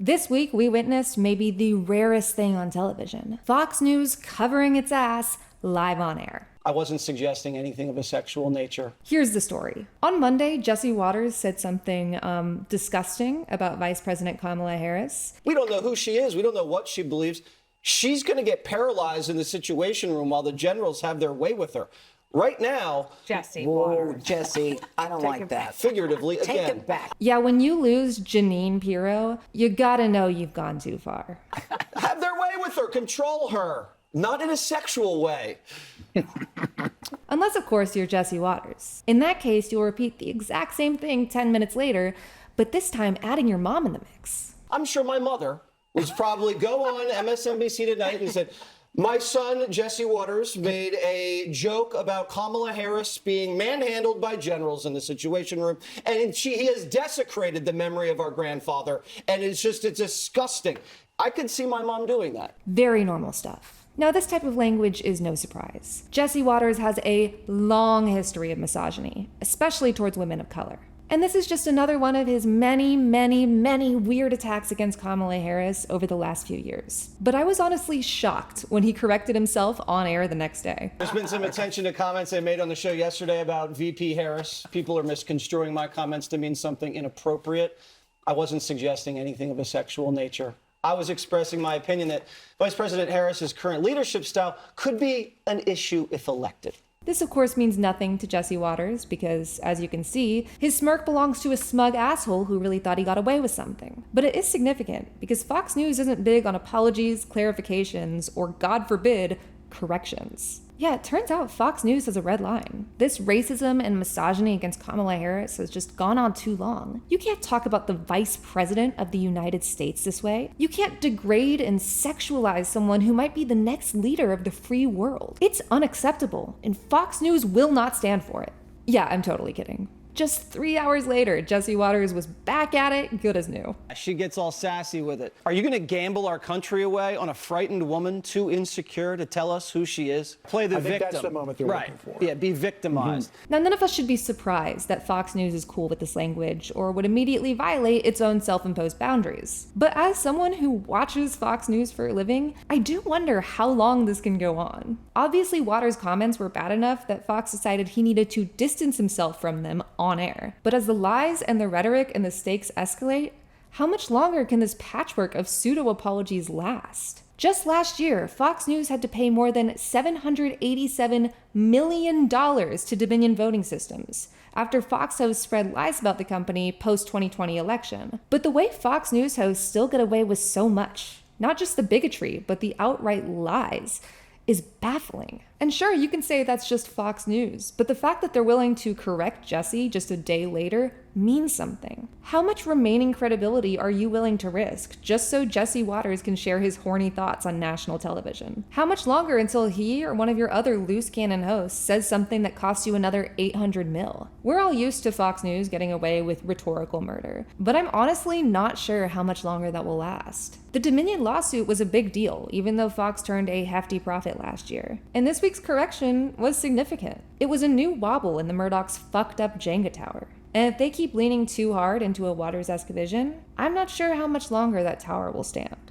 This week, we witnessed maybe the rarest thing on television. Fox News covering its ass live on air. I wasn't suggesting anything of a sexual nature. Here's the story. On Monday, Jesse Waters said something disgusting about Vice President Kamala Harris. We don't know who she is. We don't know what she believes. She's going to get paralyzed in the Situation Room while the generals have their way with her. Right now, Jesse Whoa, Jesse, I don't like that. figuratively, Take again, it back. Yeah, when you lose Janine Pirro, you gotta know you've gone too far. have their way with her, control her, not in a sexual way. Unless, of course, you're Jesse Waters. In that case, you'll repeat the exact same thing 10 minutes later, but this time adding your mom in the mix. I'm sure my mother was probably go on MSNBC tonight and said, my son, Jesse Waters, made a joke about Kamala Harris being manhandled by generals in the Situation Room, and he has desecrated the memory of our grandfather, and it's disgusting. I could see my mom doing that. Very normal stuff. Now, this type of language is no surprise. Jesse Waters has a long history of misogyny, especially towards women of color. And this is just another one of his many, many, many weird attacks against Kamala Harris over the last few years. But I was honestly shocked when he corrected himself on air the next day. There's been some attention to comments I made on the show yesterday about VP Harris. People are misconstruing my comments to mean something inappropriate. I wasn't suggesting anything of a sexual nature. I was expressing my opinion that Vice President Harris's current leadership style could be an issue if elected. This, of course, means nothing to Jesse Waters because, as you can see, his smirk belongs to a smug asshole who really thought he got away with something. But it is significant because Fox News isn't big on apologies, clarifications, or, God forbid, corrections. Yeah, it turns out Fox News has a red line. This racism and misogyny against Kamala Harris has just gone on too long. You can't talk about the Vice President of the United States this way. You can't degrade and sexualize someone who might be the next leader of the free world. It's unacceptable, and Fox News will not stand for it. Yeah, I'm totally kidding. Just 3 hours later, Jesse Waters was back at it, good as new. She gets all sassy with it. Are you going to gamble our country away on a frightened woman too insecure to tell us who she is? Play the victim. I think that's the moment they're right. looking for. Yeah, be victimized. Now, none of us should be surprised that Fox News is cool with this language or would immediately violate its own self-imposed boundaries. But as someone who watches Fox News for a living, I do wonder how long this can go on. Obviously, Waters' comments were bad enough that Fox decided he needed to distance himself from them on air. But as the lies and the rhetoric and the stakes escalate, how much longer can this patchwork of pseudo-apologies last? Just last year, Fox News had to pay more than $787 million to Dominion Voting Systems after Fox hosts spread lies about the company post-2020 election. But the way Fox News hosts still get away with so much, not just the bigotry, but the outright lies, is baffling. And sure, you can say that's just Fox News, but the fact that they're willing to correct Jesse just a day later means something. How much remaining credibility are you willing to risk just so Jesse Waters can share his horny thoughts on national television? How much longer until he or one of your other loose cannon hosts says something that costs you another $800 million? We're all used to Fox News getting away with rhetorical murder, but I'm honestly not sure how much longer that will last. The Dominion lawsuit was a big deal, even though Fox turned a hefty profit last year. And this week's correction was significant. It was a new wobble in the Murdoch's fucked-up Jenga tower. And if they keep leaning too hard into a Waters-esque vision, I'm not sure how much longer that tower will stand.